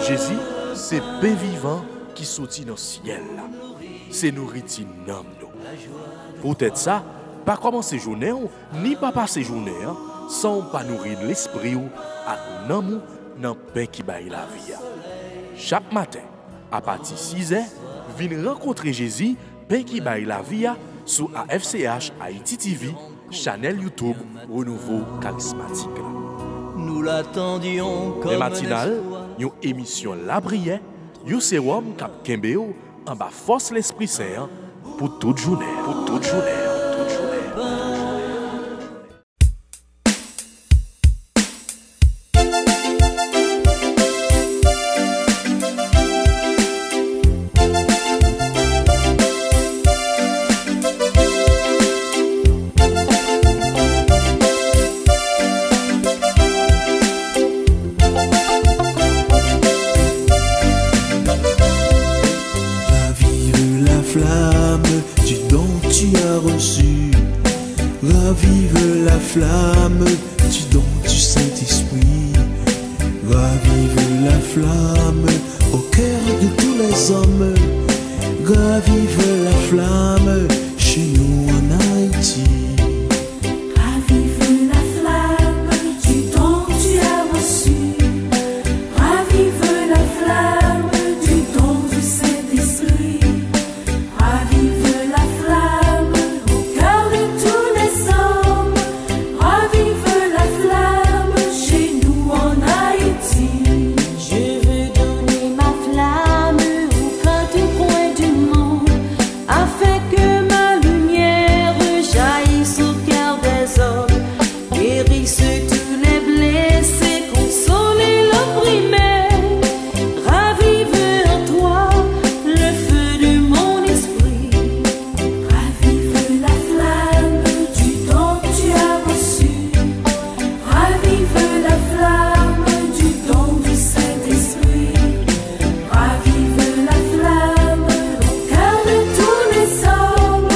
Jésus, c'est pain vivant qui sortit dans le ciel. C'est nourriture dans nous. Peut-être ça, pas commencer journée ni pas passer journée sans pas nourrir l'esprit ou à l'amour dans le pain qui baille la vie. Chaque matin, à partir de 6h, venez rencontrer Jésus, pain qui baille la vie sur AFCH Haïti TV, channel YouTube Renouveau Charismatique. Nous l'attendions comme les matinales, une émission La Prière, un sérum cap Kembeo en bas force l'Esprit Saint pour toute journée. Pour toute journée. Toute journée. Ravive la flamme du don du Saint-Esprit. Ravive la flamme au cœur de tous les hommes. Ravive la flamme chez nous en Haïti. Ravive la flamme du don que tu as reçu. Ravive la flamme du don du Saint-Esprit. Ravive la flamme au cœur de tous les hommes. Ravive la flamme chez nous en Haïti. Je veux donner ma flamme aux quatre coins du monde, afin que ma lumière jaillisse au cœur des hommes, guérisse tous les blessés, consoler l'opprimé. Ravive en toi le feu de mon esprit. Ravive la flamme du don que tu as reçu. Ravive la flamme du don du Saint-Esprit. Ravive la flamme au cœur de tous les hommes.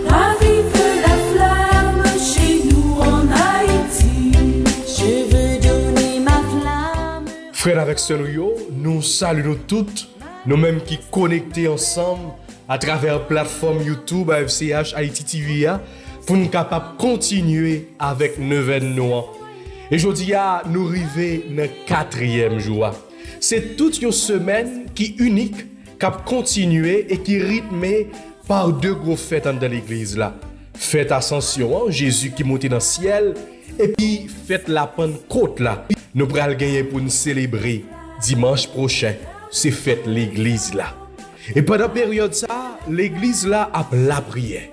Ravive la flamme chez nous en Haïti. Je veux donner ma flamme. Frères avec sœurs, nous saluons toutes, nous-mêmes qui connectés ensemble à travers la plateforme YouTube AFCH Haïti TV pour nous capables de continuer avec Neuvaine Noir. Et aujourd'hui, nous arrivons dans le 4e jour. C'est toute une semaine qui est unique, qui a continué et qui est rythmée par deux gros fêtes dans l'église là. Fête Ascension, Jésus qui monte dans le ciel, et puis fête la Pentecôte là. Nous allons gagner pour nous célébrer dimanche prochain. C'est fête l'église là. Et pendant la période ça, l'église là a la prière.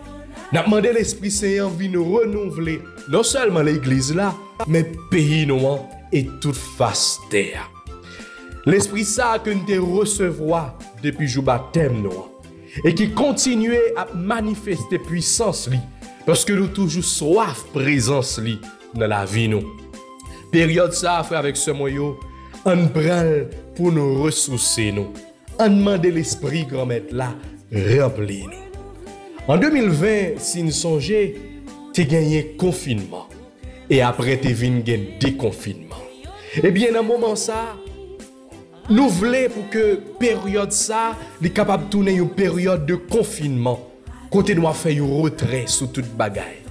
Nous avons demandé l'Esprit Saint envie de renouveler non seulement l'église là, mais le pays noir et toute face terre. L'Esprit Saint que nous recevoir depuis le baptême noir et qui continue à manifester puissance li, parce que nous toujours soif présence li dans la vie nous. Période ça, frère avec ce moyo, on prend pour nous ressourcer nous. On demande l'Esprit grand maître là remplir nous. En 2020, si nous songeons, tu as gagné confinement. Et après, tu as gagné déconfinement. Eh bien, dans ce moment ça, nous voulons pour que période ça, les capable de tourner une période de confinement. Côté nous faire un retrait sur toute bagaille.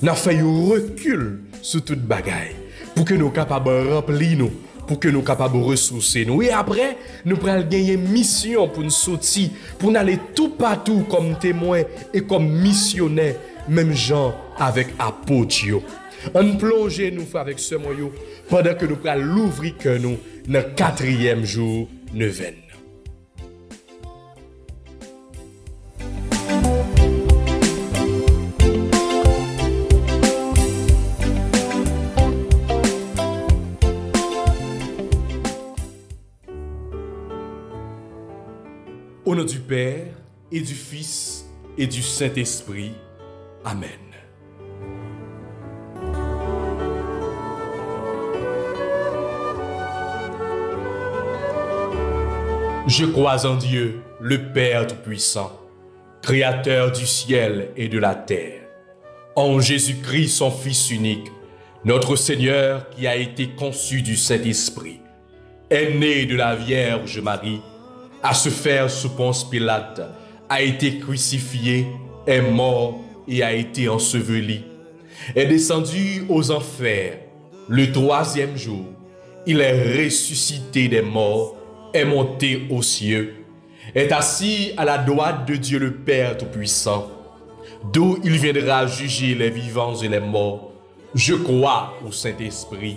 Nous fait un recul sur toute bagaille. Pour que nous capables de remplir nous. Pour que nous capables de ressourcer nous. Et après, nous prenons gagner mission pour nous sortir, pour nous aller tout partout comme témoin et comme missionnaire, même gens avec apôtres. On plonge nous avec ce moyen pendant que nous prenons l'ouvrir que nous dans le 4e jour neuvaine. Au nom du Père, et du Fils, et du Saint-Esprit. Amen. Je crois en Dieu, le Père Tout-Puissant, Créateur du ciel et de la terre, en Jésus-Christ, son Fils unique, Notre Seigneur qui a été conçu du Saint-Esprit, est né de la Vierge Marie, à se faire sous Ponce Pilate, a été crucifié, est mort et a été enseveli, est descendu aux enfers. Le 3e jour, il est ressuscité des morts, est monté aux cieux, est assis à la droite de Dieu le Père Tout-Puissant, d'où il viendra juger les vivants et les morts. Je crois au Saint-Esprit,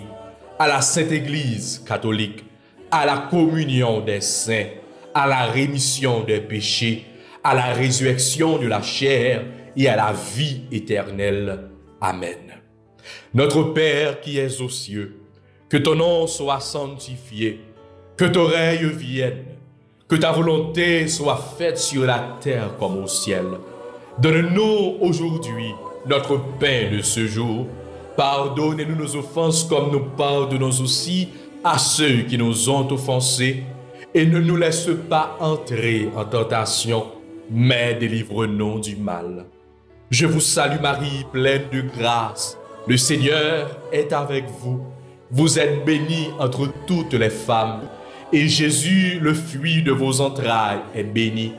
à la Sainte Église catholique, à la communion des saints, à la rémission des péchés, à la résurrection de la chair et à la vie éternelle. Amen. Notre Père qui es aux cieux, que ton nom soit sanctifié, que ton règne vienne, que ta volonté soit faite sur la terre comme au ciel. Donne-nous aujourd'hui notre pain de ce jour. Pardonne-nous nos offenses comme nous pardonnons aussi à ceux qui nous ont offensés. Et ne nous laisse pas entrer en tentation, mais délivre-nous du mal. Je vous salue Marie, pleine de grâce. Le Seigneur est avec vous. Vous êtes bénie entre toutes les femmes. Et Jésus, le fruit de vos entrailles, est béni.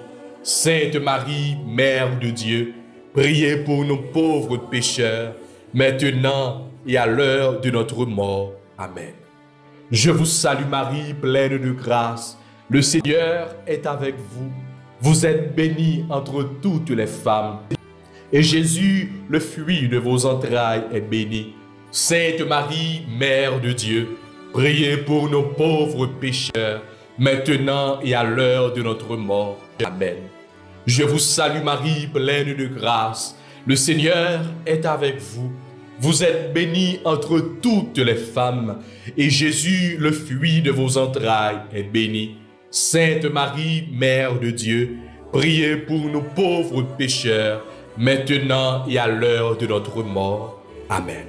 Sainte Marie, Mère de Dieu, priez pour nous pauvres pécheurs, maintenant et à l'heure de notre mort. Amen. Je vous salue Marie, pleine de grâce. Le Seigneur est avec vous. Vous êtes bénie entre toutes les femmes. Et Jésus, le fruit de vos entrailles, est béni. Sainte Marie, Mère de Dieu, priez pour nos pauvres pécheurs, maintenant et à l'heure de notre mort. Amen. Je vous salue Marie, pleine de grâce. Le Seigneur est avec vous. Vous êtes bénie entre toutes les femmes, et Jésus, le fruit de vos entrailles, est béni. Sainte Marie, Mère de Dieu, priez pour nous pauvres pécheurs, maintenant et à l'heure de notre mort. Amen.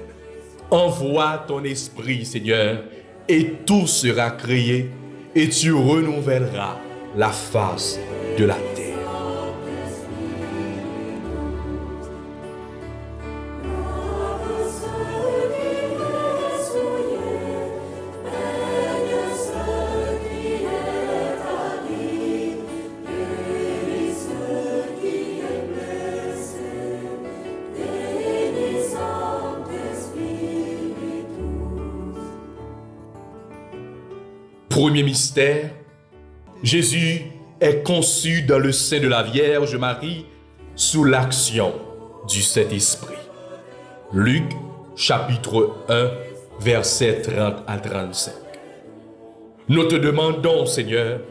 Envoie ton esprit, Seigneur, et tout sera créé, et tu renouvelleras la face de la terre. Premier mystère, Jésus est conçu dans le sein de la Vierge Marie sous l'action du Saint-Esprit. Luc, chapitre 1, versets 30 à 35. Nous te demandons, Seigneur,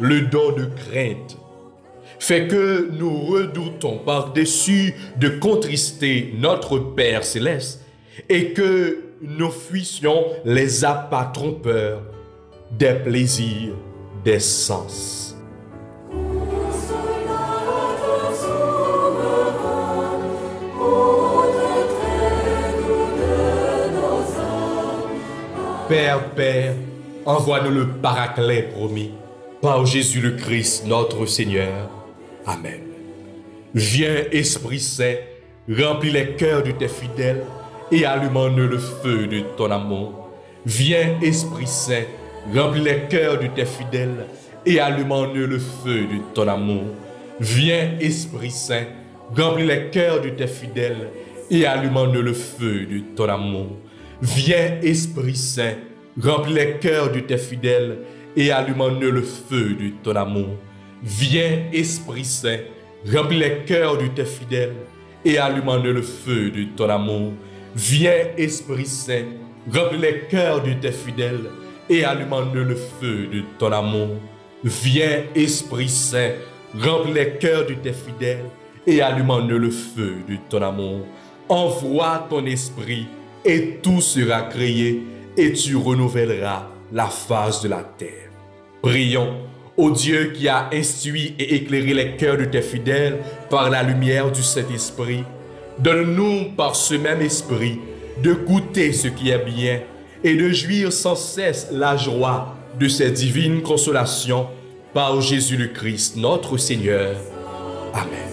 le don de crainte. Fais que nous redoutons par-dessus de contrister notre Père céleste et que nous fuissions les appâts trompeurs des plaisirs des sens. Père, envoie-nous le Paraclet promis par Jésus le Christ, notre Seigneur. Amen. Viens, Esprit Saint, remplis les cœurs de tes fidèles et allume-en-eux le feu de ton amour. Viens, Esprit Saint, remplis les cœurs de tes fidèles et allume en eux le feu de ton amour. Viens, Esprit Saint, remplis les cœurs de tes fidèles et allume en eux le feu de ton amour. Viens, Esprit Saint, remplis les cœurs de tes fidèles et allume en eux le feu de ton amour. Viens, Esprit Saint, remplis les cœurs de tes fidèles et allume en eux le feu de ton amour. Viens, Esprit Saint, remplis les cœurs de tes fidèles et allume en eux le feu de ton amour. Viens, Esprit Saint, remplis les cœurs de tes fidèles et allume en eux le feu de ton amour. Envoie ton esprit et tout sera créé et tu renouvelleras la face de la terre. Prions au Dieu qui a instruit et éclairé les cœurs de tes fidèles par la lumière du Saint-Esprit. Donne-nous par ce même esprit de goûter ce qui est bien et de jouir sans cesse la joie de ces divines consolations par Jésus le Christ, notre Seigneur. Amen.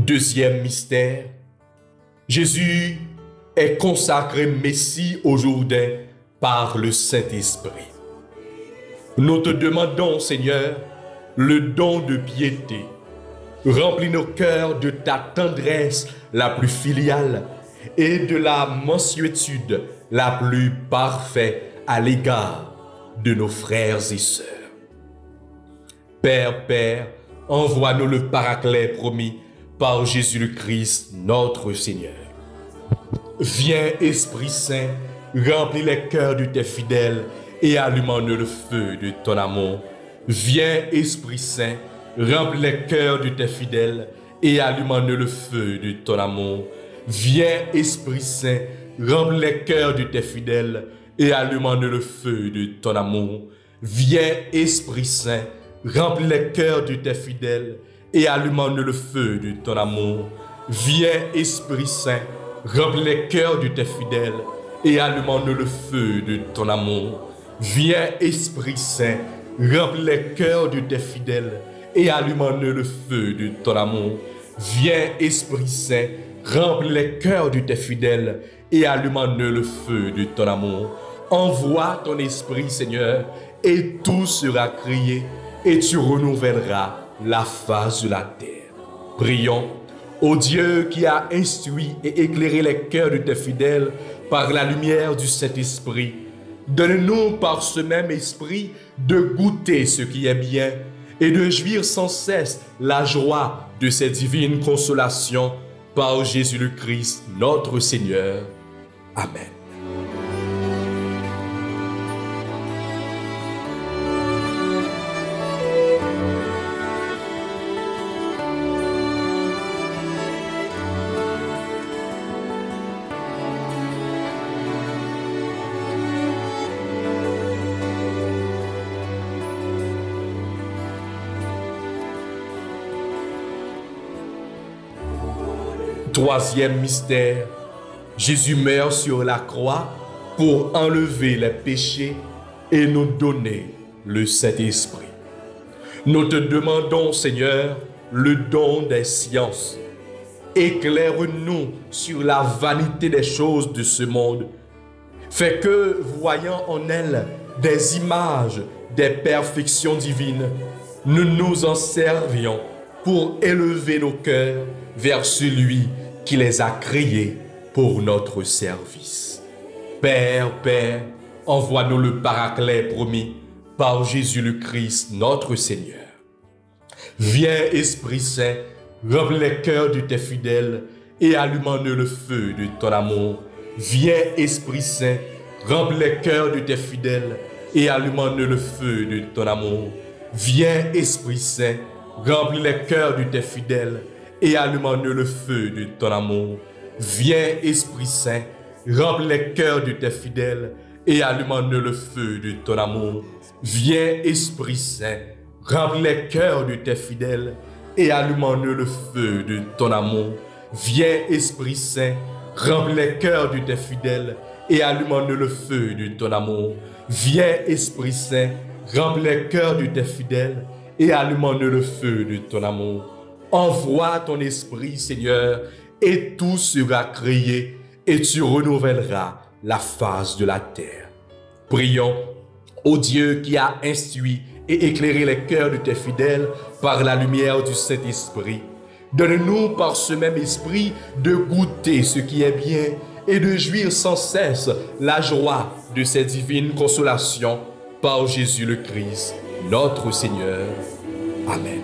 Deuxième mystère, Jésus est consacré Messie au Jourdain par le Saint-Esprit. Nous te demandons, Seigneur, le don de piété. Remplis nos cœurs de ta tendresse la plus filiale et de la mansuétude la plus parfaite à l'égard de nos frères et sœurs. Père, envoie-nous le Paraclet promis par Jésus le Christ, notre Seigneur. Viens, Esprit Saint, remplis les cœurs de tes fidèles et allume-nous le feu de ton amour. Viens, Esprit Saint, remplis les cœurs de tes fidèles et allume-nous le feu de ton amour. Viens, Esprit Saint, remplis les cœurs de tes fidèles et allume-nous le feu de ton amour. Viens, Esprit Saint, remplis les cœurs de tes fidèles et allume-nous le feu de ton amour. Viens, Esprit Saint, remplis les cœurs de tes fidèles et allume-nous le feu de ton amour. Viens, Esprit Saint, remplis les cœurs de tes fidèles et allume-nous le feu de ton amour. Viens, Esprit Saint, remplis les cœurs de tes fidèles et allume-nous le feu de ton amour. Envoie ton Esprit, Seigneur, et tout sera créé, et tu renouvelleras la face de la terre. Prions, ô Dieu qui a instruit et éclairé les cœurs de tes fidèles par la lumière du Saint-Esprit, donne-nous par ce même esprit de goûter ce qui est bien et de jouir sans cesse la joie de ces divines consolations par Jésus le Christ, notre Seigneur. Amen. Troisième mystère, Jésus meurt sur la croix pour enlever les péchés et nous donner le Saint-Esprit. Nous te demandons, Seigneur, le don des sciences. Éclaire-nous sur la vanité des choses de ce monde. Fais que, voyant en elles des images des perfections divines, nous nous en servions pour élever nos cœurs vers celui qui les a créés pour notre service. Père, envoie-nous le Paraclet promis par Jésus le Christ, notre Seigneur. Viens, Esprit Saint, remplis les cœurs de tes fidèles et allume-nous le feu de ton amour. Viens, Esprit Saint, remplis les cœurs de tes fidèles et allume-nous le feu de ton amour. Viens, Esprit Saint, remplis les cœurs de tes fidèles et allume-nous le feu de ton amour. Viens, Esprit Saint, remplis les cœurs de tes fidèles et allume-nous le feu de ton amour. Viens, Esprit Saint, remplis les cœurs de tes fidèles et allume-nous le feu de ton amour. Viens, Esprit Saint, remplis les cœurs de tes fidèles et allume-nous le feu de ton amour. Viens, Esprit Saint, remplis les cœurs de tes fidèles et allume-nous le feu de ton amour. Envoie ton Esprit, Seigneur, et tout sera créé, et tu renouvelleras la face de la terre. Prions, ô Dieu qui a instruit et éclairé les cœurs de tes fidèles par la lumière du Saint-Esprit. Donne-nous par ce même esprit de goûter ce qui est bien et de jouir sans cesse la joie de ces divines consolations par Jésus le Christ, notre Seigneur. Amen.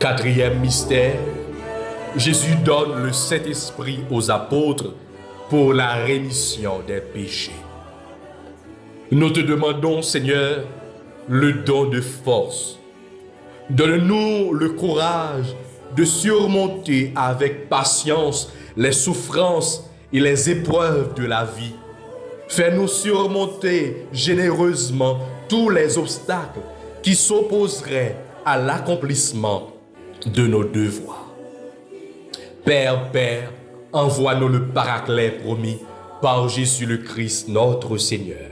Quatrième mystère, Jésus donne le Saint-Esprit aux apôtres pour la rémission des péchés. Nous te demandons, Seigneur, le don de force. Donne-nous le courage de surmonter avec patience les souffrances et les épreuves de la vie. Fais-nous surmonter généreusement tous les obstacles qui s'opposeraient à l'accomplissement de nos devoirs. Père, envoie-nous le Paraclet promis par Jésus le Christ, notre Seigneur.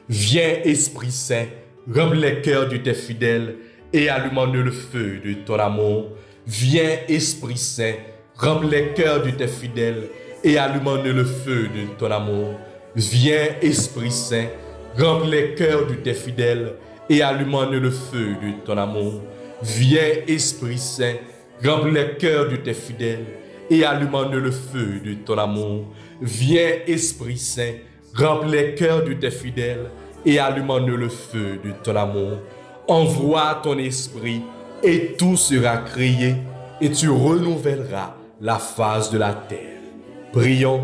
Viens, Esprit Saint, remplis les cœurs de tes fidèles et allume-nous le feu de ton amour. Viens, Esprit Saint, remplis les cœurs de tes fidèles et allume-nous le feu de ton amour. Viens, Esprit Saint, remplis les cœurs de tes fidèles et allume-nous le feu de ton amour. Viens, Esprit Saint, remplis les cœurs de tes fidèles et allume-nous le feu de ton amour. Viens, Esprit Saint, remplis les cœurs de tes fidèles et allume-nous le feu de ton amour. Envoie ton esprit et tout sera créé et tu renouvelleras la face de la terre. Prions,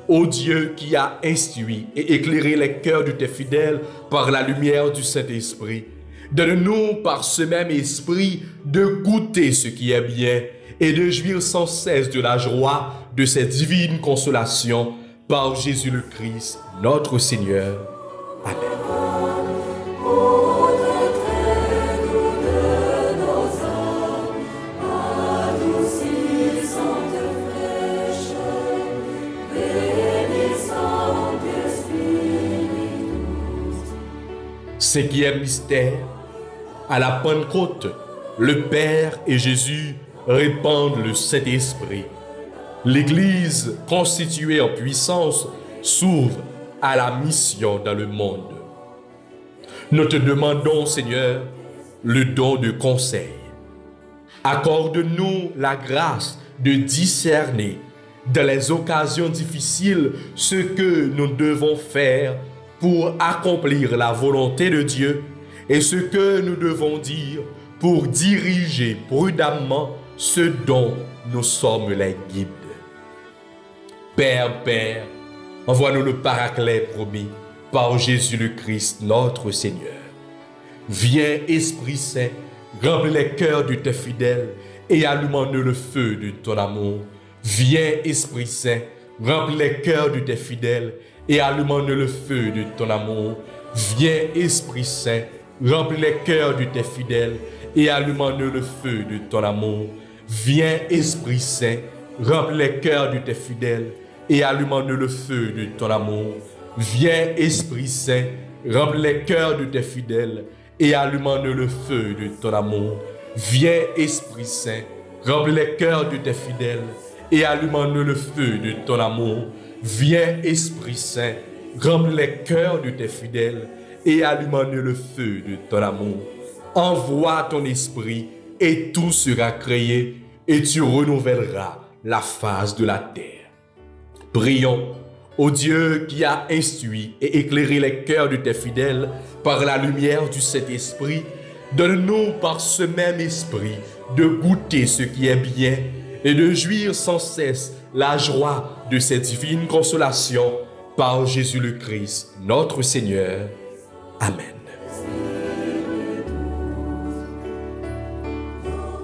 ô Dieu qui a instruit et éclairé les cœurs de tes fidèles par la lumière du Saint-Esprit. Donne-nous par ce même esprit de goûter ce qui est bien et de jouir sans cesse de la joie de cette divine consolation par Jésus le Christ, notre Seigneur. Amen. Cinquième mystère, à la Pentecôte, le Père et Jésus répandent le Saint-Esprit. L'Église, constituée en puissance, s'ouvre à la mission dans le monde. Nous te demandons, Seigneur, le don de conseil. Accorde-nous la grâce de discerner dans les occasions difficiles ce que nous devons faire pour accomplir la volonté de Dieu et ce que nous devons dire pour diriger prudemment ce dont nous sommes les guides. Père, envoie-nous le Paraclet promis par Jésus le Christ, notre Seigneur. Viens, Esprit Saint, remplis les cœurs de tes fidèles et allume-nous le feu de ton amour. Viens, Esprit Saint, remplis les cœurs de tes fidèles et allume-nous le feu de ton amour. Viens, Esprit Saint, remplis les cœurs de tes fidèles et allume-nous le feu de ton amour. Viens, Esprit Saint, remplis les cœurs de tes fidèles et allume-nous le feu de ton amour. Viens, Esprit Saint, remplis les cœurs de tes fidèles et allume-nous le feu de ton amour. Viens, Esprit Saint, remplis les cœurs de tes fidèles et allume-nous le feu de ton amour. Viens, Esprit Saint, remplis les cœurs de tes fidèles et allume-nous le feu de ton amour. Envoie ton esprit et tout sera créé et tu renouvelleras la face de la terre. Prions, ô Dieu qui a instruit et éclairé les cœurs de tes fidèles par la lumière du Saint-Esprit, donne-nous par ce même esprit de goûter ce qui est bien et de jouir sans cesse la joie de cette divine consolation par Jésus le Christ, notre Seigneur. Amen.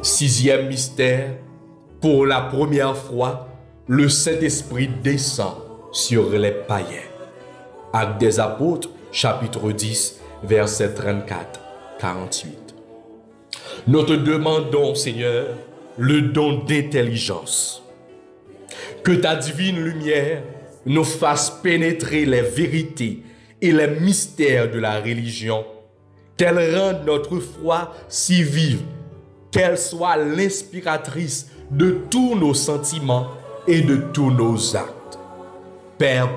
Sixième mystère, pour la première fois, le Saint-Esprit descend sur les païens. Actes des Apôtres, chapitre 10, versets 34-48. Nous te demandons, Seigneur, le don d'intelligence. Que ta divine lumière nous fasse pénétrer les vérités et les mystères de la religion, qu'elle rende notre foi si vive, qu'elle soit l'inspiratrice de tous nos sentiments et de tous nos actes. Père,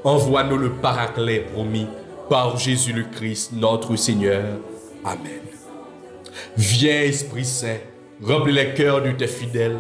envoie-nous le Paraclet promis par Jésus le Christ, notre Seigneur. Amen. Viens, Esprit Saint, remplis les cœurs de tes fidèles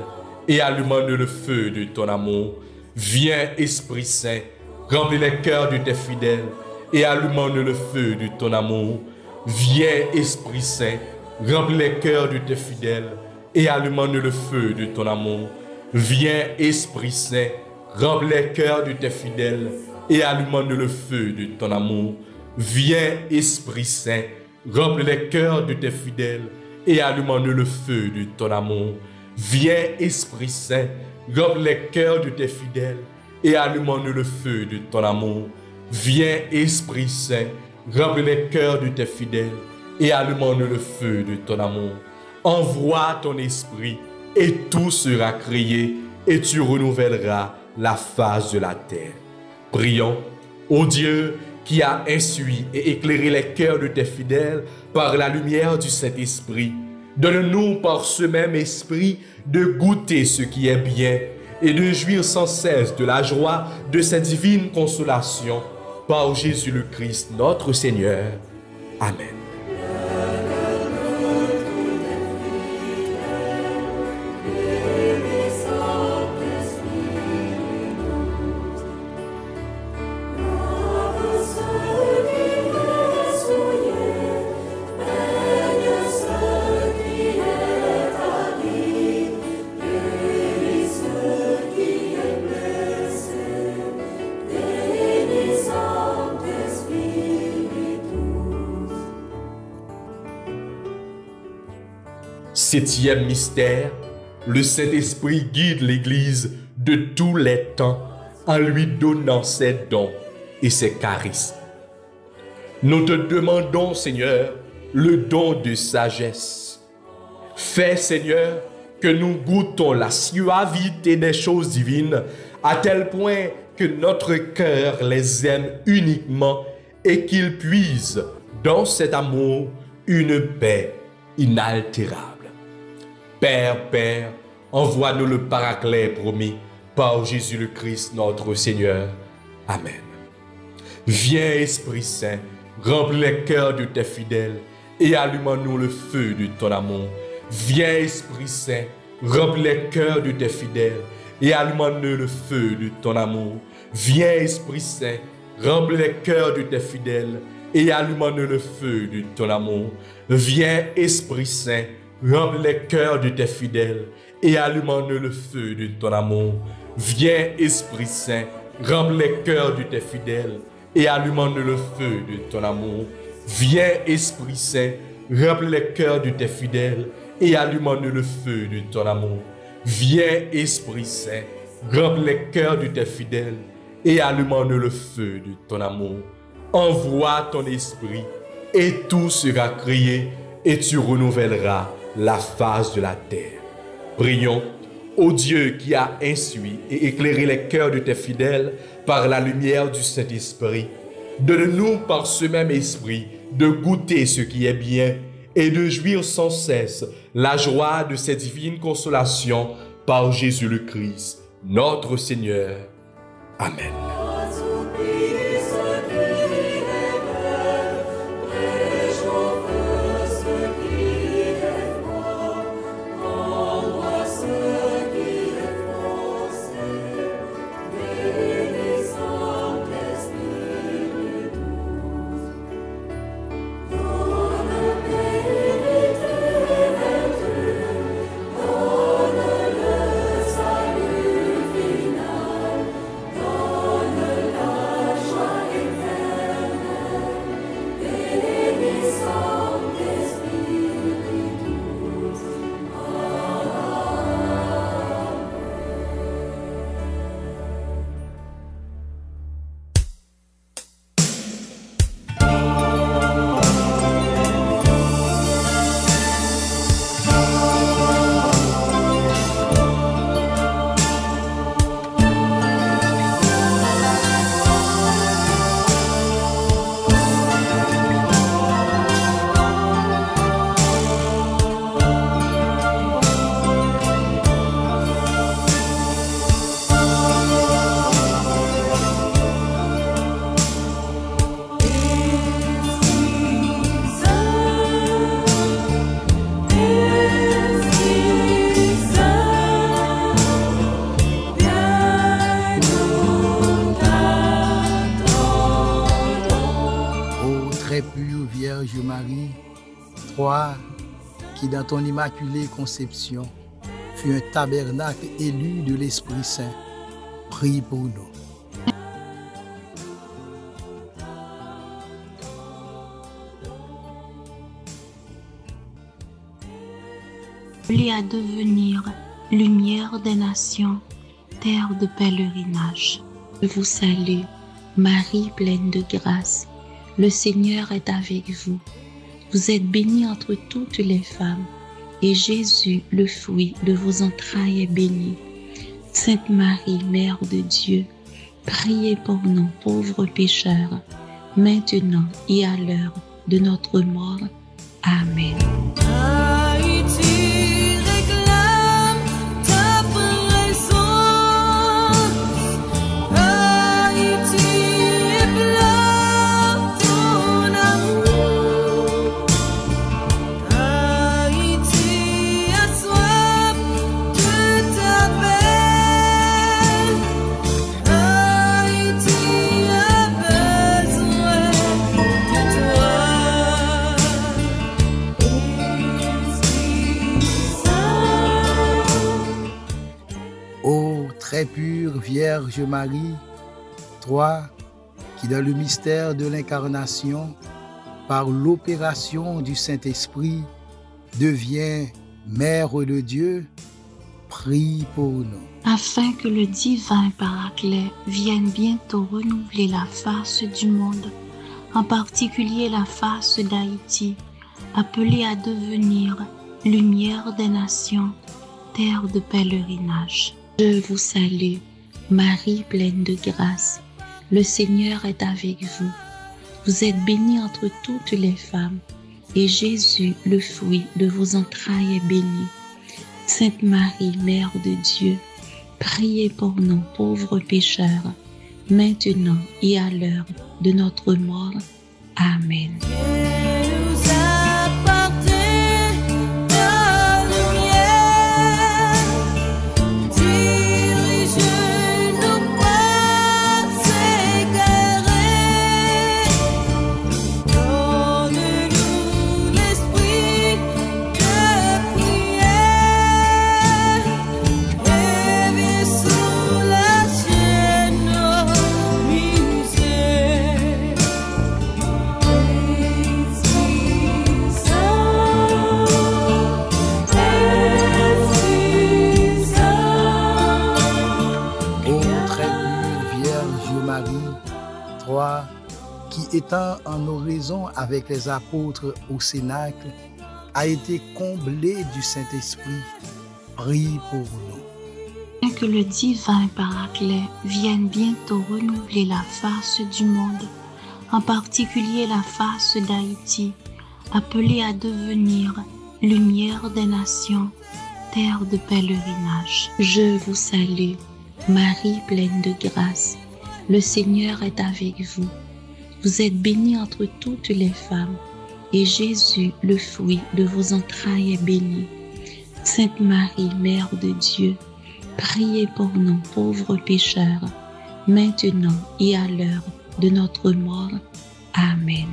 et allume-nous le feu de ton amour. Viens, Esprit Saint, remplis les cœurs de tes fidèles et allume-nous le feu de ton amour. Viens, Esprit Saint, remplis les cœurs de tes fidèles et allume-nous le feu de ton amour. Viens, Esprit Saint, remplis les cœurs de tes fidèles et allume-nous le feu de ton amour. Viens, Esprit Saint, remplis les cœurs de tes fidèles et allume-nous le feu de ton amour. Viens, Esprit Saint, remplis les cœurs de tes fidèles et allume-nous le feu de ton amour. Viens, Esprit Saint, remplis les cœurs de tes fidèles et allume-nous le feu de ton amour. Envoie ton esprit et tout sera créé et tu renouvelleras la face de la terre. Prions, ô Dieu qui a instruit et éclairé les cœurs de tes fidèles par la lumière du Saint-Esprit. Donne-nous par ce même esprit de goûter ce qui est bien et de jouir sans cesse de la joie de cette divine consolation par Jésus le Christ notre Seigneur. Amen. Septième mystère, le Saint-Esprit guide l'Église de tous les temps en lui donnant ses dons et ses charismes. Nous te demandons, Seigneur, le don de sagesse. Fais, Seigneur, que nous goûtons la suavité des choses divines à tel point que notre cœur les aime uniquement et qu'il puise dans cet amour une paix inaltérable. Père, envoie-nous le Paraclet promis par Jésus le Christ notre Seigneur. Amen. Viens, Esprit Saint, remplis les cœurs de tes fidèles et allume-nous le feu de ton amour. Viens, Esprit Saint, remplis les cœurs de tes fidèles et allume-nous le feu de ton amour. Viens, Esprit Saint, remplis les cœurs de tes fidèles et allume-nous le feu de ton amour. Viens, Esprit Saint, remplis les cœurs de tes fidèles et allume-nous le feu de ton amour. Viens, Esprit Saint, remplis les cœurs de tes fidèles et allume-nous le feu de ton amour. Viens, Esprit Saint, remplis les cœurs de tes fidèles et allume-nous le feu de ton amour. Viens, Esprit Saint, remplis les cœurs de tes fidèles et allume-nous le feu de ton amour. Envoie ton esprit et tout sera créé et tu renouvelleras la face de la terre. Prions, ô Dieu qui a instruit et éclairé les cœurs de tes fidèles par la lumière du Saint-Esprit. Donne-nous par ce même esprit de goûter ce qui est bien et de jouir sans cesse la joie de cette divine consolation par Jésus le Christ, notre Seigneur. Amen. qui dans ton immaculée conception fut un tabernacle élu de l'Esprit Saint, prie pour nous. Appelée à devenir lumière des nations, terre de pèlerinage. Je vous salue, Marie pleine de grâce. Le Seigneur est avec vous. Vous êtes bénie entre toutes les femmes, et Jésus, le fruit de vos entrailles, est béni. Sainte Marie, Mère de Dieu, priez pour nous pauvres pécheurs, maintenant et à l'heure de notre mort. Amen. Très pure Vierge Marie, toi qui dans le mystère de l'incarnation, par l'opération du Saint-Esprit, deviens Mère de Dieu, prie pour nous. Afin que le divin Paraclet vienne bientôt renouveler la face du monde, en particulier la face d'Haïti, appelée à devenir lumière des nations, terre de pèlerinage. Je vous salue, Marie pleine de grâce. Le Seigneur est avec vous. Vous êtes bénie entre toutes les femmes, et Jésus, le fruit de vos entrailles, est béni. Sainte Marie, Mère de Dieu, priez pour nous pauvres pécheurs, maintenant et à l'heure de notre mort. Amen. Toi, qui étant en oraison avec les apôtres au Cénacle, a été comblé du Saint-Esprit, prie pour nous. Que le divin Paraclet vienne bientôt renouveler la face du monde, en particulier la face d'Haïti, appelée à devenir lumière des nations, terre de pèlerinage. Je vous salue, Marie pleine de grâce. Le Seigneur est avec vous. Vous êtes bénie entre toutes les femmes, et Jésus, le fruit de vos entrailles, est béni. Sainte Marie, Mère de Dieu, priez pour nous pauvres pécheurs, maintenant et à l'heure de notre mort. Amen.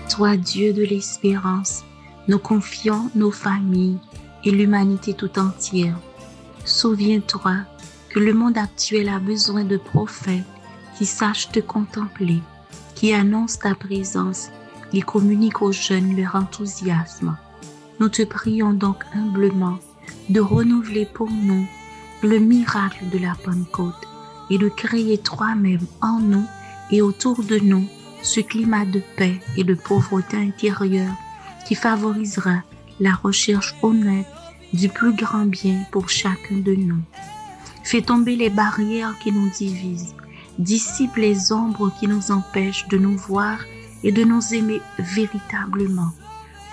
Toi, Dieu de l'espérance, nous confions nos familles et l'humanité tout entière. Souviens-toi que le monde actuel a besoin de prophètes qui sachent te contempler, qui annoncent ta présence et communiquent aux jeunes leur enthousiasme. Nous te prions donc humblement de renouveler pour nous le miracle de la Pentecôte et de créer toi-même en nous et autour de nous ce climat de paix et de pauvreté intérieure qui favorisera la recherche honnête du plus grand bien pour chacun de nous. Fais tomber les barrières qui nous divisent, dissipe les ombres qui nous empêchent de nous voir et de nous aimer véritablement,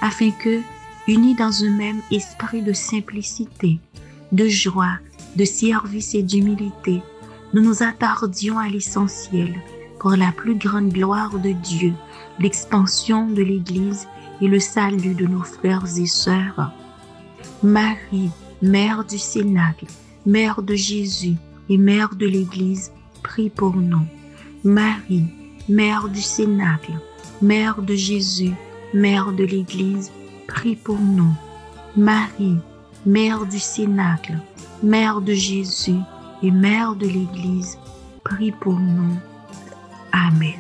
afin que, unis dans un même esprit de simplicité, de joie, de service et d'humilité, nous nous attardions à l'essentiel pour la plus grande gloire de Dieu, l'expansion de l'Église et le salut de nos frères et sœurs. Marie, Mère du Cénacle, Mère de Jésus et Mère de l'Église, prie pour nous. Marie, Mère du Cénacle, Mère de Jésus, Mère de l'Église, prie pour nous. Marie, Mère du Cénacle, Mère de Jésus et Mère de l'Église, prie pour nous. Amen.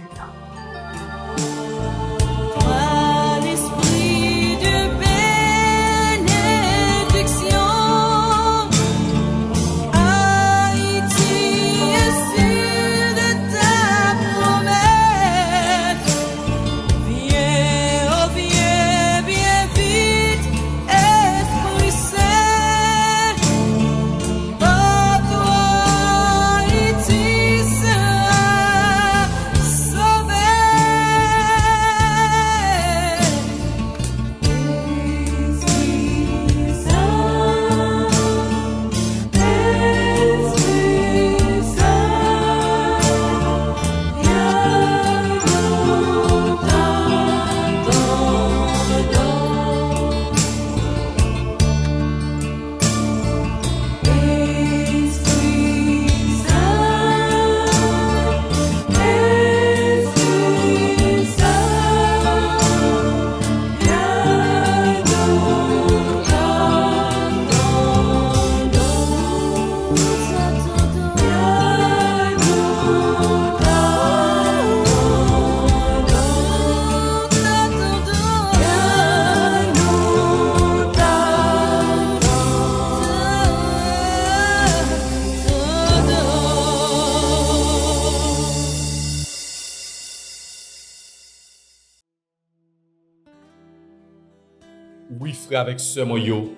Oui, frère, avec ce moyo,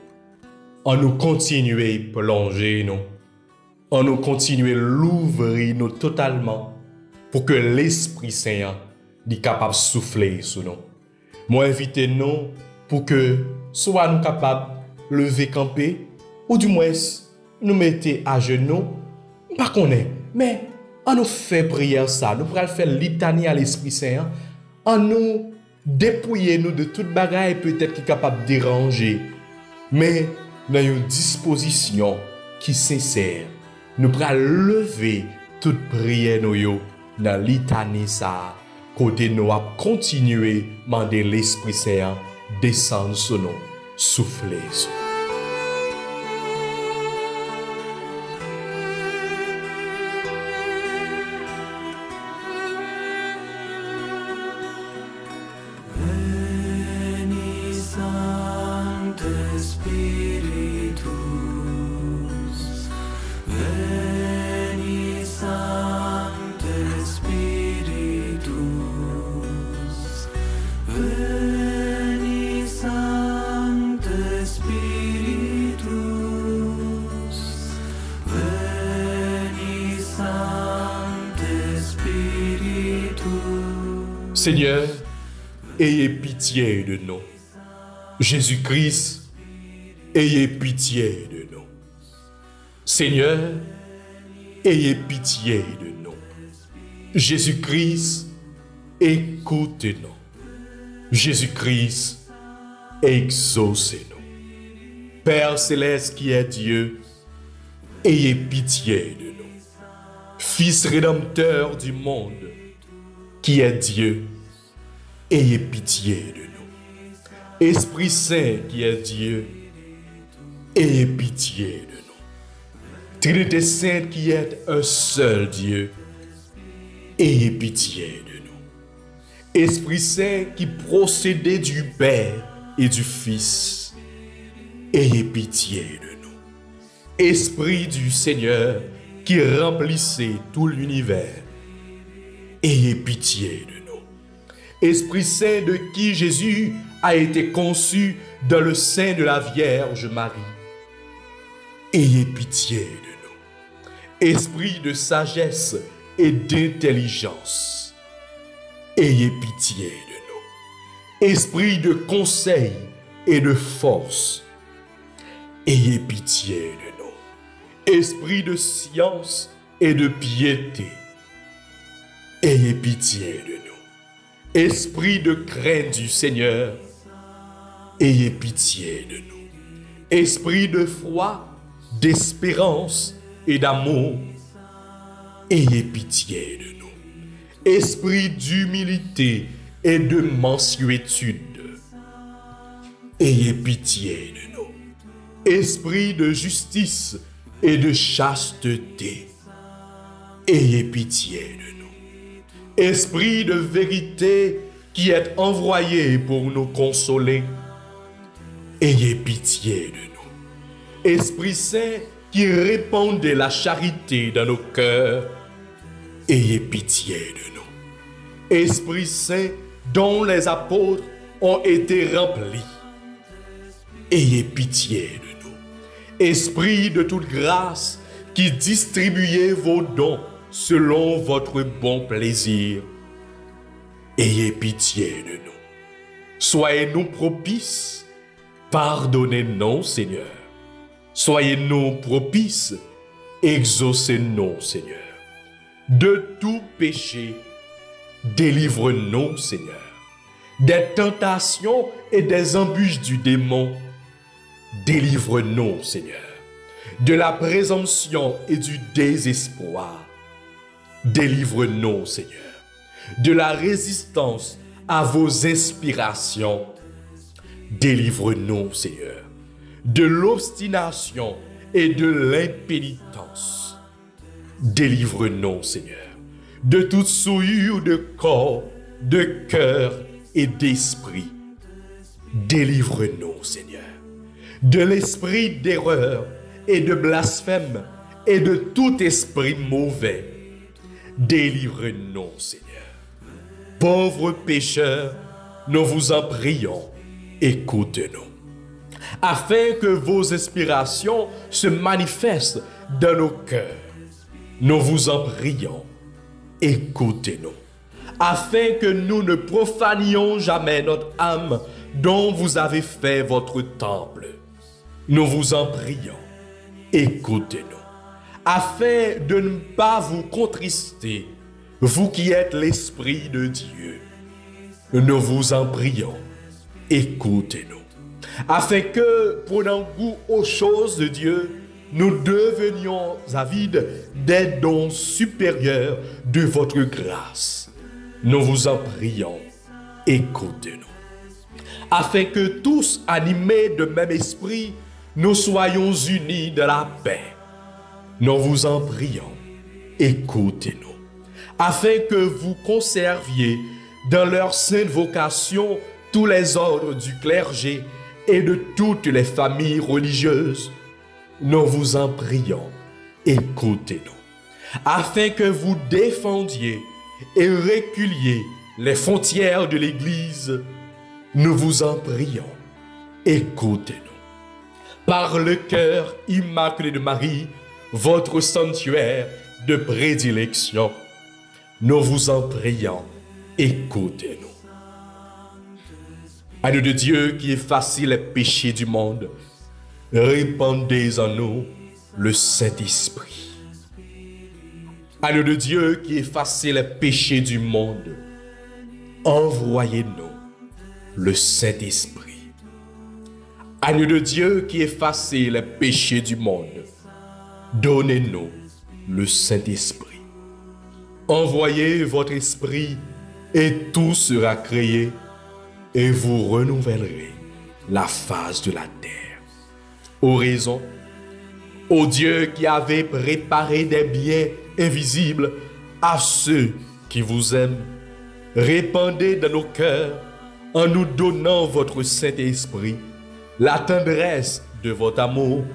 on nous continuer plonger, nous. On nous continuer l'ouvrir, nous, totalement, pour que l'Esprit Saint soit capable de souffler sur nous. Moi, invitez nous pour que soit nous capables de lever camper, ou du moins, nous mettons à genoux, pas qu'on est, mais on nous fait prière ça, nous pourrons faire litanie à l'Esprit Saint, en nous dépouiller nous de toute bagaille peut-être qui est capable de déranger, mais dans une disposition qui sincère, nous pourrons lever toute prière nous dans litanie ça, côté nous à continuer demander l'Esprit Saint descendre sur nous, souffler sur nous. Seigneur, ayez pitié de nous. Jésus-Christ, ayez pitié de nous. Seigneur, ayez pitié de nous. Jésus-Christ, écoutez-nous. Jésus-Christ, exaucez-nous. Père céleste qui est Dieu, ayez pitié de nous. Fils rédempteur du monde, qui est Dieu, ayez pitié de nous. Esprit Saint qui est Dieu, ayez pitié de nous. Trinité Sainte qui est un seul Dieu, ayez pitié de nous. Esprit Saint qui procédait du Père et du Fils, ayez pitié de nous. Esprit du Seigneur qui remplissait tout l'univers, ayez pitié de nous. Esprit Saint de qui Jésus a été conçu dans le sein de la Vierge Marie, ayez pitié de nous. Esprit de sagesse et d'intelligence, ayez pitié de nous. Esprit de conseil et de force. Ayez pitié de nous. Esprit de science et de piété. Ayez pitié de nous. Esprit de crainte du Seigneur. Ayez pitié de nous. Esprit de foi, d'espérance et d'amour. Ayez pitié de nous. Esprit d'humilité et de mansuétude. Ayez pitié de nous. Esprit de justice et de chasteté. Ayez pitié de nous. Esprit de vérité qui est envoyé pour nous consoler. Ayez pitié de nous. Esprit Saint qui répandait la charité dans nos cœurs. Ayez pitié de nous. Esprit Saint dont les apôtres ont été remplis. Ayez pitié de nous. Esprit de toute grâce qui distribuez vos dons selon votre bon plaisir. Ayez pitié de nous. Soyez-nous propices. Pardonnez-nous, Seigneur. Soyez-nous propices. Exaucez-nous, Seigneur. De tout péché, délivre-nous, Seigneur. Des tentations et des embûches du démon, délivre-nous, Seigneur. De la présomption et du désespoir, délivre-nous, Seigneur. De la résistance à vos inspirations, délivre-nous, Seigneur. De l'obstination et de l'impénitence, délivre-nous, Seigneur. De toute souillure de corps, de cœur et d'esprit, délivre-nous, Seigneur. De l'esprit d'erreur et de blasphème et de tout esprit mauvais, délivre-nous, Seigneur. Pauvres pécheurs, nous vous en prions, écoutez-nous. Afin que vos inspirations se manifestent dans nos cœurs, nous vous en prions, écoutez-nous. Afin que nous ne profanions jamais notre âme dont vous avez fait votre temple, nous vous en prions, écoutez-nous. Afin de ne pas vous contrister, vous qui êtes l'Esprit de Dieu, nous vous en prions, écoutez-nous. Afin que, prenant goût aux choses de Dieu, nous devenions avides des dons supérieurs de votre grâce. Nous vous en prions, écoutez-nous. Afin que tous, animés de même esprit, nous soyons unis de la paix. Nous vous en prions, écoutez-nous. Afin que vous conserviez dans leur sainte vocation tous les ordres du clergé et de toutes les familles religieuses, nous vous en prions, écoutez-nous. Afin que vous défendiez et reculiez les frontières de l'Église, nous vous en prions, écoutez-nous. Par le cœur immaculé de Marie, votre sanctuaire de prédilection, nous vous en prions, écoutez-nous. Agneau de Dieu qui effacez les péchés du monde, répandez en nous le Saint-Esprit. Agneau de Dieu qui effacez les péchés du monde, envoyez-nous le Saint-Esprit. Agneau de Dieu qui effacez les péchés du monde, donnez-nous le Saint-Esprit. Envoyez votre esprit et tout sera créé et vous renouvellerez la face de la terre. Oraison, ô Dieu qui avez préparé des biens invisibles à ceux qui vous aiment, répandez dans nos cœurs, en nous donnant votre Saint-Esprit, la tendresse de votre amour,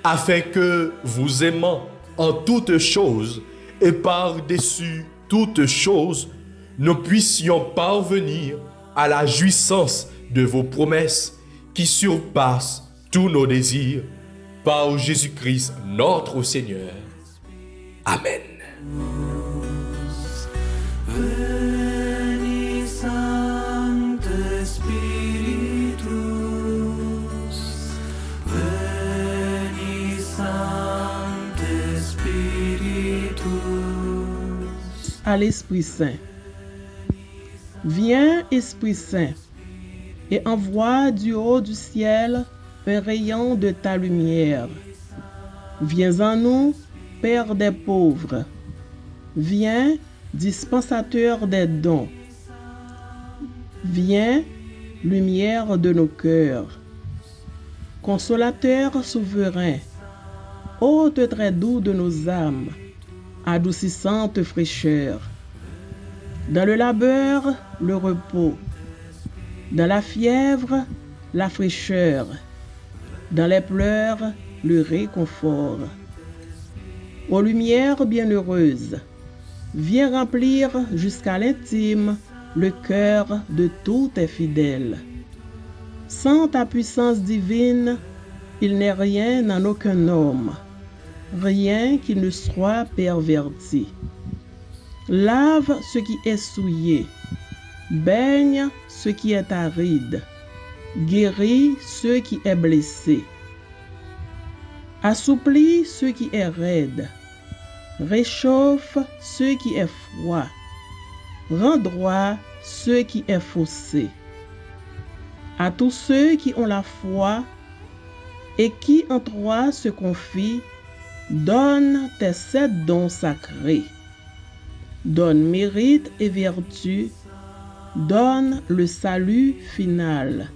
afin que, vous aimant en toutes choses et par-dessus toutes choses, nous puissions parvenir à la jouissance de vos promesses qui surpassent tous nos désirs, par Jésus-Christ notre Seigneur. Amen. Veni Sancte Spiritus. à l'Esprit Saint. Viens, Esprit Saint, et envoie du haut du ciel un rayon de ta lumière. Viens en nous, Père des pauvres. Viens, dispensateur des dons. Viens, lumière de nos cœurs. Consolateur souverain, hôte très doux de nos âmes, adoucissante fraîcheur. Dans le labeur, le repos. Dans la fièvre, la fraîcheur. Dans les pleurs, le réconfort. Ô lumière bienheureuse, viens remplir jusqu'à l'intime le cœur de tous tes fidèles. Sans ta puissance divine, il n'est rien en aucun homme, rien qui ne soit perverti. Lave ce qui est souillé, baigne ce qui est aride, guéris ce qui est blessé. Assouplis ce qui est raide, réchauffe ce qui est froid, rends droit ce qui est faussé. À tous ceux qui ont la foi et qui en toi se confient, donne tes 7 dons sacrés. Donne mérite et vertu, donne le salut final,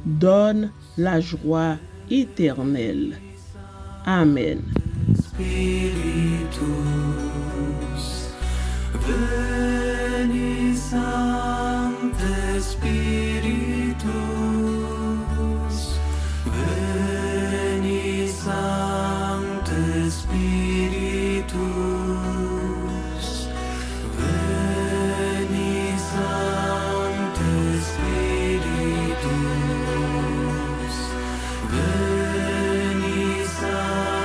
donne la joie éternelle. Amen. Spiritus, veni Sancte Spiritus, veni Sancte Spiritus, veni Sancte Spiritus, veni Sancte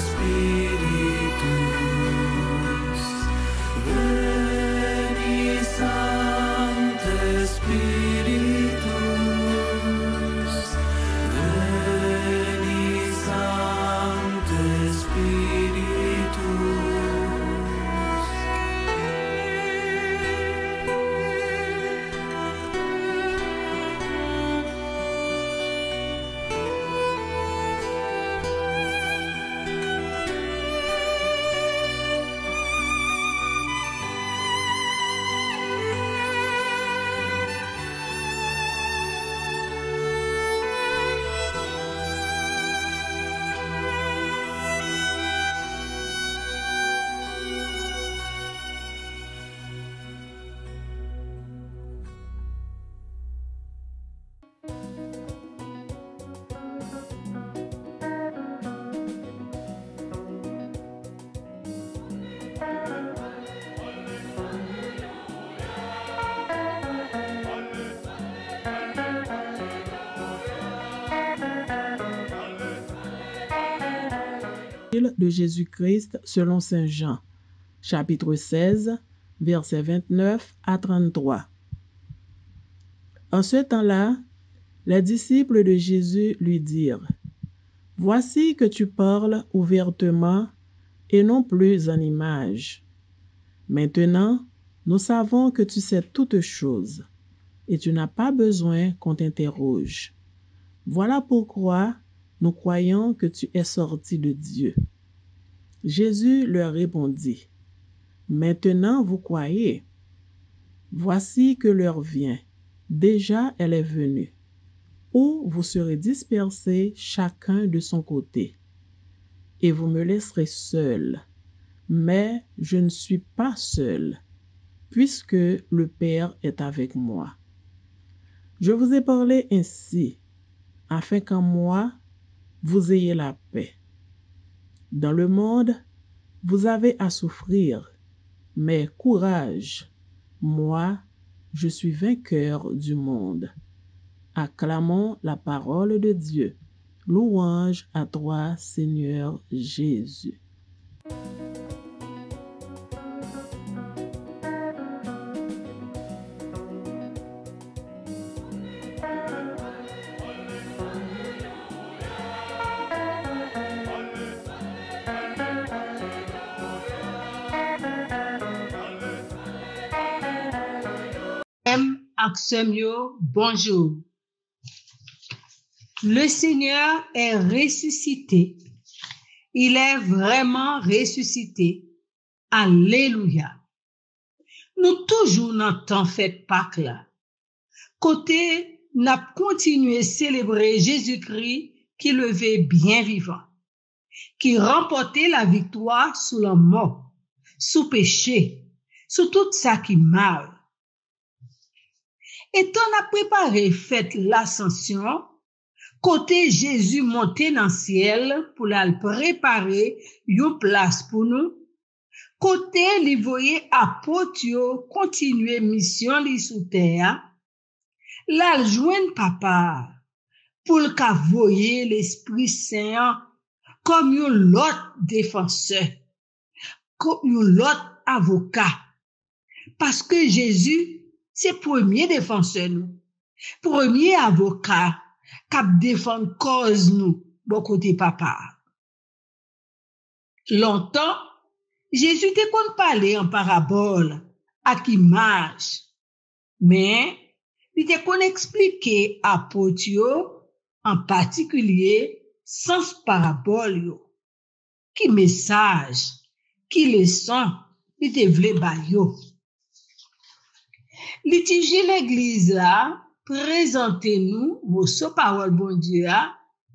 Spiritus, veni Sancte Spiritus, veni Sancte Spiritus. De Jésus-Christ selon Saint Jean, chapitre 16, versets 29 à 33. En ce temps-là, les disciples de Jésus lui dirent, « Voici que tu parles ouvertement et non plus en images. Maintenant, nous savons que tu sais toutes choses et tu n'as pas besoin qu'on t'interroge. Voilà pourquoi nous croyons que tu es sorti de Dieu. » Jésus leur répondit, « Maintenant vous croyez. Voici que l'heure vient, déjà elle est venue, où vous serez dispersés chacun de son côté, et vous me laisserez seul. Mais je ne suis pas seul, puisque le Père est avec moi. Je vous ai parlé ainsi, afin qu'en moi, vous ayez la paix. Dans le monde, vous avez à souffrir, mais courage, moi, je suis vainqueur du monde. Acclamons la parole de Dieu. Louange à toi, Seigneur Jésus. ak sèm yo, bonjour. Le Seigneur est ressuscité. Il est vraiment ressuscité. Alléluia. Nous toujours dans temps fête Pâques là. Côté, n'a continué célébrer Jésus-Christ qui levait bien vivant, qui remportait la victoire sous la mort, sous péché, sous tout ça qui mal. Et on a préparé fête l'ascension, côté Jésus monté dans le ciel pour la préparer une place pour nous. Côté li voye apôtre yo continuer mission li sous terre, la joindre papa pour le ka voyer l'Esprit Saint comme un l'autre défenseur, comme un l'autre avocat. Parce que Jésus, c'est premier défenseur nous, premier avocat qui défend cause nous, bon côté papa. Longtemps, Jésus te kon parler en parabole, à image, mais il te kon expliquer apôtre yo, en particulier, sens parabole yo, qui message, qui leçon, il te vle ba yo. Litige l'église là, présentez-nous vos paroles bon Dieu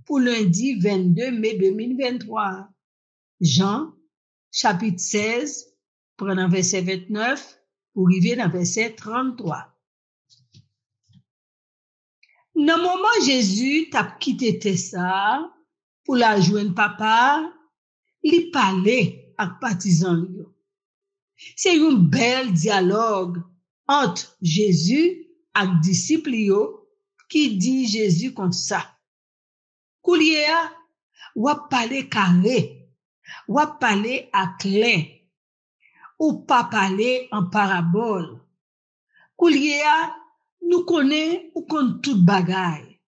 pour lundi 22 mai 2023. Jean, chapitre 16, prenant verset 29, pour arriver dans verset 33. Dans le moment Jésus t'a quitté Tessa pour la joindre papa, il parlait avec partisans. C'est un bel dialogue entre Jésus et disciples qui dit Jésus comme ça. Koulier, ou parler carré, ou parler à clair, ou pas parler en parabole. Koulier, nous connaissons ou connaissons tout bagaille,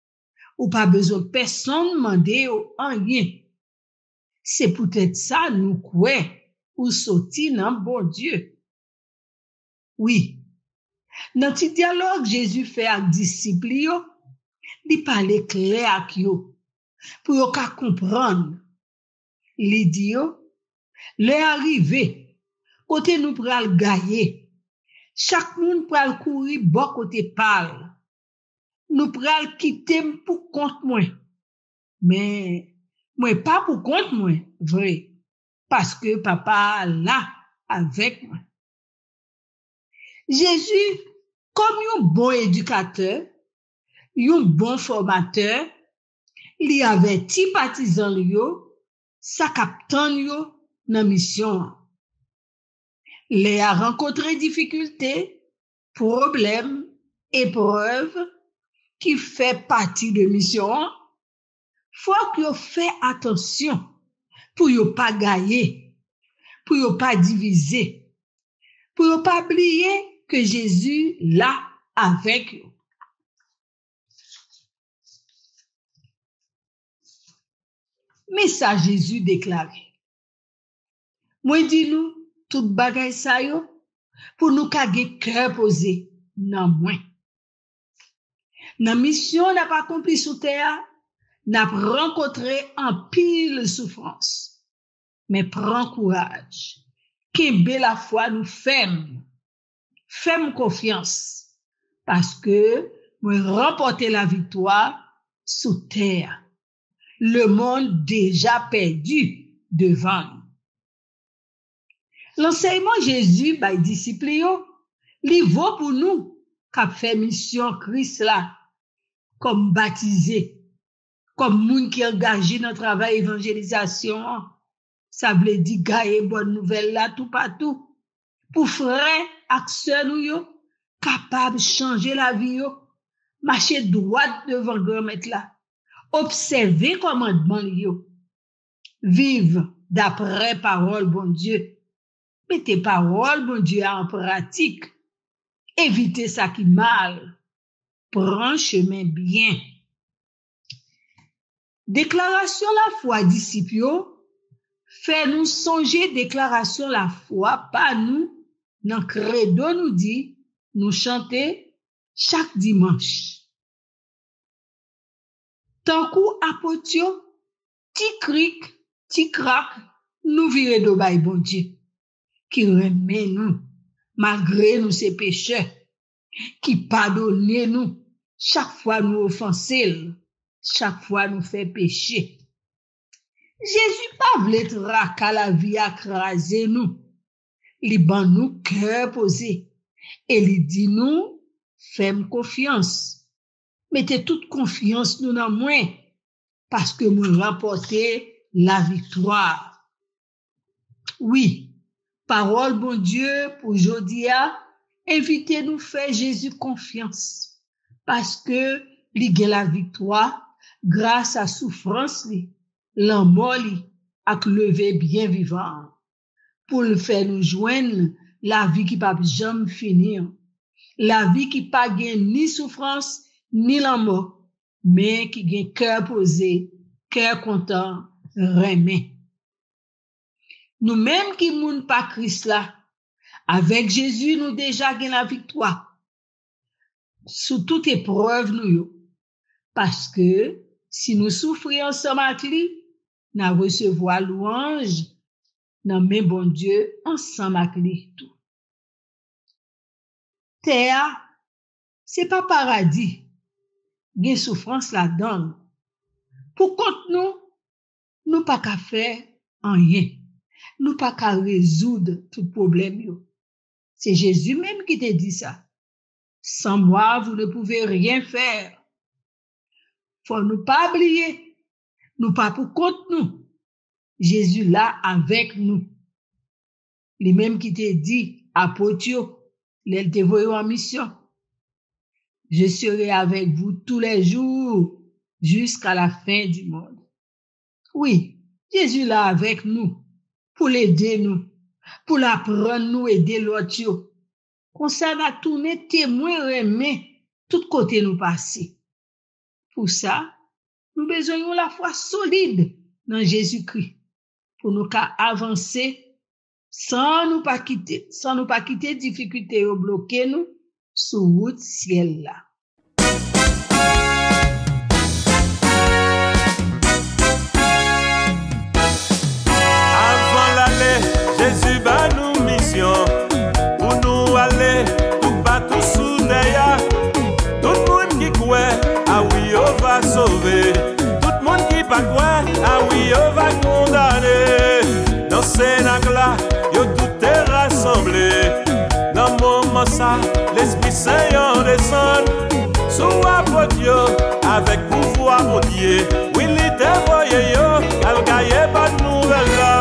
ou pas besoin de personne demander ou rien. C'est peut-être ça nous quoi ou sorti dans bon Dieu. Oui. Dans ce dialogue Jésus fait avec disciples yo, il parle clair avec yo pour yo ka comprendre. Il dit yo, l'est arrivé côté nous pral gagner. Chaque monde pral courir bon côté parle. Nous pral quitter pour compte moi. Mais moi pas pour compte moi, vrai. Parce que papa là avec moi. Jésus, comme un bon éducateur, un bon formateur, il avertit partisans yo, sa captain yo dans mission. Il a rencontré difficultés, problèmes, épreuves qui fait partie de mission. Faut que fait attention pour yo pas gagner, pour yo pas diviser, pour yo pas oublier que Jésus là avec eux. Mais ça Jésus déclaré. Moi dis nous tout bagay sa yo pour nous kage cœur posé nan moins. Nan mission n'a pas accompli sous terre, n'a rencontré en pile souffrance. Mais prends courage. Kembe la foi nous femme. Fais-moi confiance, parce que moi remporter la victoire sous terre. Le monde déjà perdu devant nous. L'enseignement Jésus by disciples yo, li vaut pour nous qu'a fait mission Christ là, comme baptisé, comme moun qui engagé dans le travail évangélisation. Ça veut dire gagne bonne nouvelle là tout partout. Pour frère ak sœur nou yo capable changer la vie yo, marcher droit devant grand maître là, observer commandement yo, vivre d'après parole bon Dieu, mettez parole bon Dieu en pratique, éviter ça qui mal, prends chemin bien. Déclaration la foi disciples yo, fait nous songer déclaration la foi pas nous. Dans credo nous dit, nous chanter, chaque dimanche. Tant kou apotio, ti krik, ti krak, nous vire de bay bon Dieu, qui remet nous, malgré nous ses péchés, qui pardonne nous, chaque fois nous offenser, chaque fois nous fait pécher. Jésus pas vle traka la vie écraser nous, li ban nous cœur posé, et li dit nous, fais-moi confiance. Mettez toute confiance nous dans moi, parce que nous remporter la victoire. Oui, parole bon Dieu pour Jodia, invitez nous faire Jésus confiance, parce que li gen la victoire grâce à souffrance li, la mort li, ak lever bien vivant, pour le faire nous joindre la vie qui pas jamais finir, la vie qui pas gen ni souffrance ni la mort, mais qui gen cœur posé, cœur content, remet. Nous-mêmes qui moun pas Christ là, avec Jésus nous déjà gen la victoire. Sous toute épreuve nous yo. Parce que si nous souffrons ensemble avec lui, nous recevoir louange dans même bon Dieu ensemble avec lui tout. Terre, c'est pas paradis. Gen souffrance là-dedans. Pour compte nous pas qu'à faire rien. Nous pas qu'à résoudre tout problème yo. C'est Jésus même qui te dit ça. Sans moi, vous ne pouvez rien faire. Faut nous pas oublier. Nous pas pour compte nous. Jésus là avec nous. Les mêmes qui te dit, apôtre, il te voyait en mission. Je serai avec vous tous les jours jusqu'à la fin du monde. Oui, Jésus là avec nous pour l'aider nous, pour l'apprendre nous aider l'autre. Comme ça, on a tourné témoin remet tout côté nous passer. Pour ça, nous besoin de la foi solide dans Jésus-Christ pour nous avancer sans nous pas quitter difficulté ou bloquer nous sur route ciel là. Avant l'aller, Jésus bat nous mission pour nous aller tout partout sous terre. Tout le monde qui croit, ah oui, on va sauver. Tout le monde qui pas croit, ah oui, on va condamner. Dans ces là, yo tout est rassemblé. Dans le moment ça, l'Esprit Saint en descend. Sous apôtre avec pouvoir mon Dieu. Oui, il te voyait yo, qu'elle gagne pas de nouvelles là.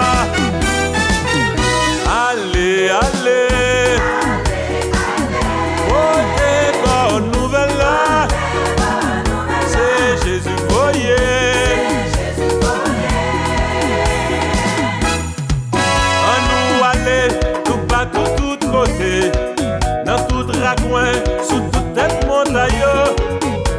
Allez, allez. Oh, des bonnes nouvelles là. C'est Jésus voyait. On nous aller tout partout, tout côté. Dans tout raccoin, sous toute tête montagne.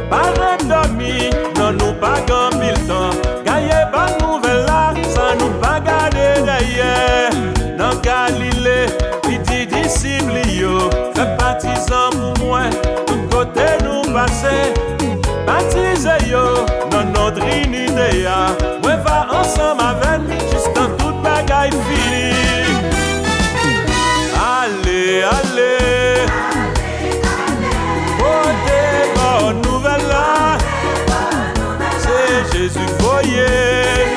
Pas dormi, non nous pas gagné le temps. Gagnez pas de nouvelles là, sans nous pas garder derrière. Dans Galilée, il dit disciples yo, fait baptisant pour moi, tout côté nous passer. Baptisez yo, dans notre unité ya. Moi va ensemble avec, jusqu'à toute bagaille finie. Allez, allez. Jésus voyait.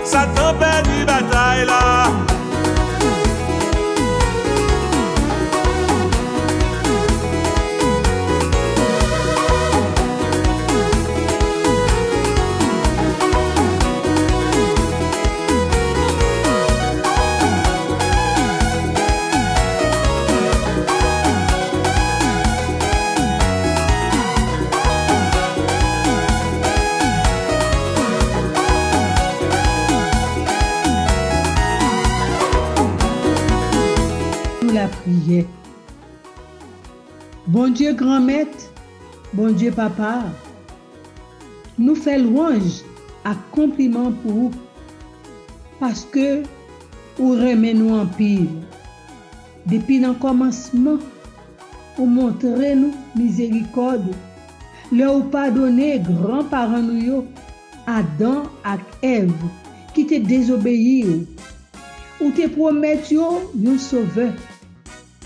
Satan perdu bataille là. La prière. Bon Dieu grand maître, bon Dieu papa, nous fait louange à compliment pour vous parce que vous remet nous en pile. Depuis le commencement, vous montrez nous miséricorde, leur pardonner grands-parents nous Adam et Ève qui te désobéi ou te promettre un sauveur.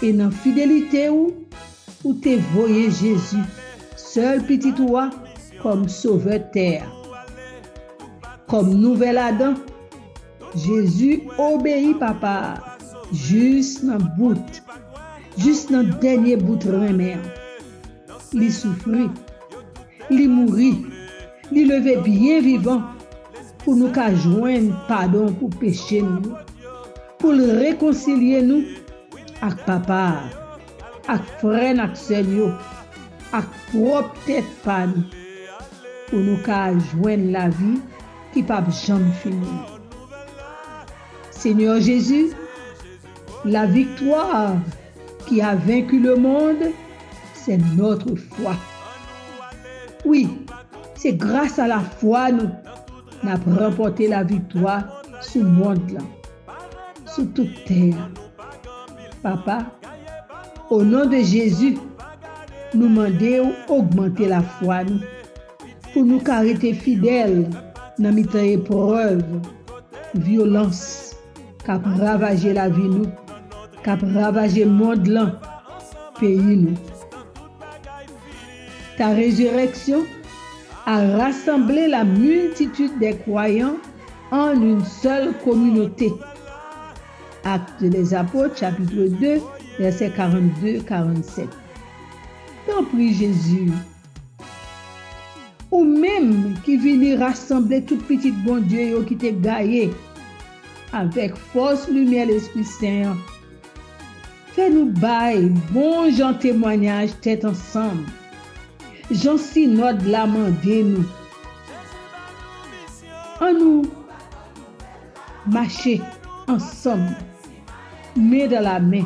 Et dans la fidélité ou te voyé Jésus, seul petit toi, comme sauveur terre. Comme nouvel Adam, Jésus obéit papa, juste dans le bout, juste dans le dernier bout de remède. Il souffrit, il mourit, il levé bien vivant pour nous joindre pardon pour péché nous, pour le réconcilier nous avec papa, avec frère, avec sœur, avec propre tête pas nous, pour nous joindre la vie qui pas jamais finir. Seigneur Jésus, la victoire qui a vaincu le monde, c'est notre foi. Oui, c'est grâce à la foi nous avons remporté la victoire sur le monde là, sur toute terre. Papa, au nom de Jésus, nous demandons d'augmenter la foi nous, pour nous rester fidèles dans les épreuves, violence, qui a ravagé la vie nous, qui a ravagé le monde là, pays nous. Ta résurrection a rassemblé la multitude des croyants en une seule communauté. Actes des Apôtres, chapitre 2, versets 42-47. T'en prie Jésus, ou même qui vient rassembler tout petit bon Dieu qui t'est gaillé avec force, lumière, l'Esprit Saint. Fais-nous bail, bon Jean témoignage, tête ensemble. Jean synode l'amender nous. En nous, marcher ensemble, main dans la main.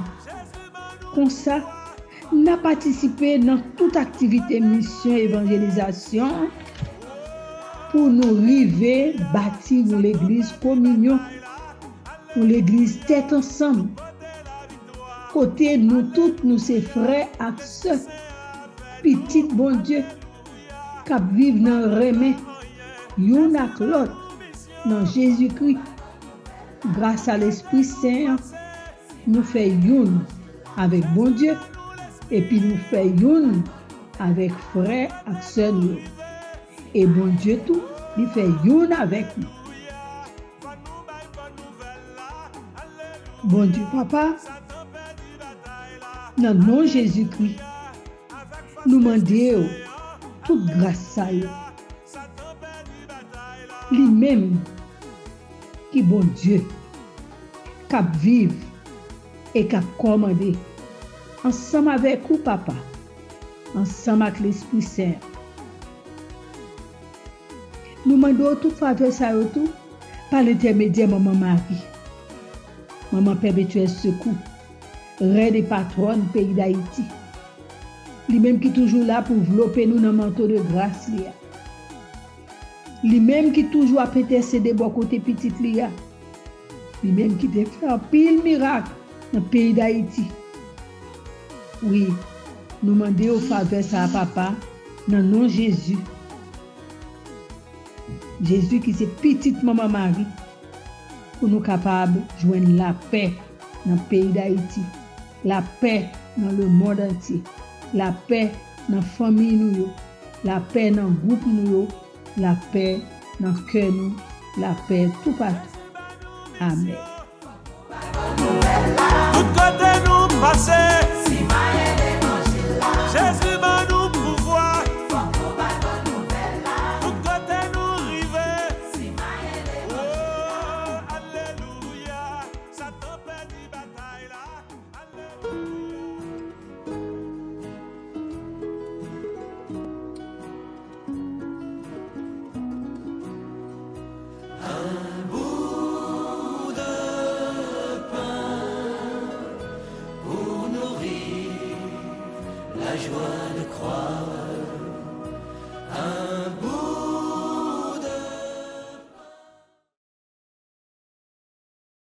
Comme ça, nous avons participé dans toute activité, mission, évangélisation pour nous arriver bâtir l'église communion, pour l'église tête ensemble. Côté nous toutes, nous ces frères et sœurs, petit bon Dieu, qui vivent dans le remède, y'en a l'autre, dans Jésus-Christ. Grâce à l'Esprit Saint, nous faisons une avec bon Dieu et puis nous faisons une avec frères et sœurs. Et bon Dieu tout, il fait une avec nous. Bon Dieu Papa, dans le nom de Jésus-Christ, nous demandons toute grâce à eux. Lui-même qui bon Dieu, qui vive et qui commandé ensemble avec vous, papa, ensemble avec l'Esprit Saint. Nous demandons toute faveur ça tout par l'intermédiaire de Maman Marie, Maman Perpétuelle Secours, reine et patronne pays d'Haïti. Lui-même qui est toujours là pour envelopper nous dans le manteau de grâce. Lui-même qui toujours a intercédé de côté petite Lia. Lui-même qui a fait un pile miracle dans le pays d'Haïti. Oui, nous demandons aux faveurs à papa dans le nom de Jésus. Jésus qui est petite maman Marie pour nous capables de joindre la paix dans le pays d'Haïti, la paix dans le monde entier, la paix dans la famille nous, la paix dans le groupe nous, la paix dans le cœur nous, la paix tout partout. Amen. Tout côté nous passer, Jésus m'a nous pouvoir. Tout côté nous river, oh, alléluia, ça tempête de bataille là, alléluia. La joie de croire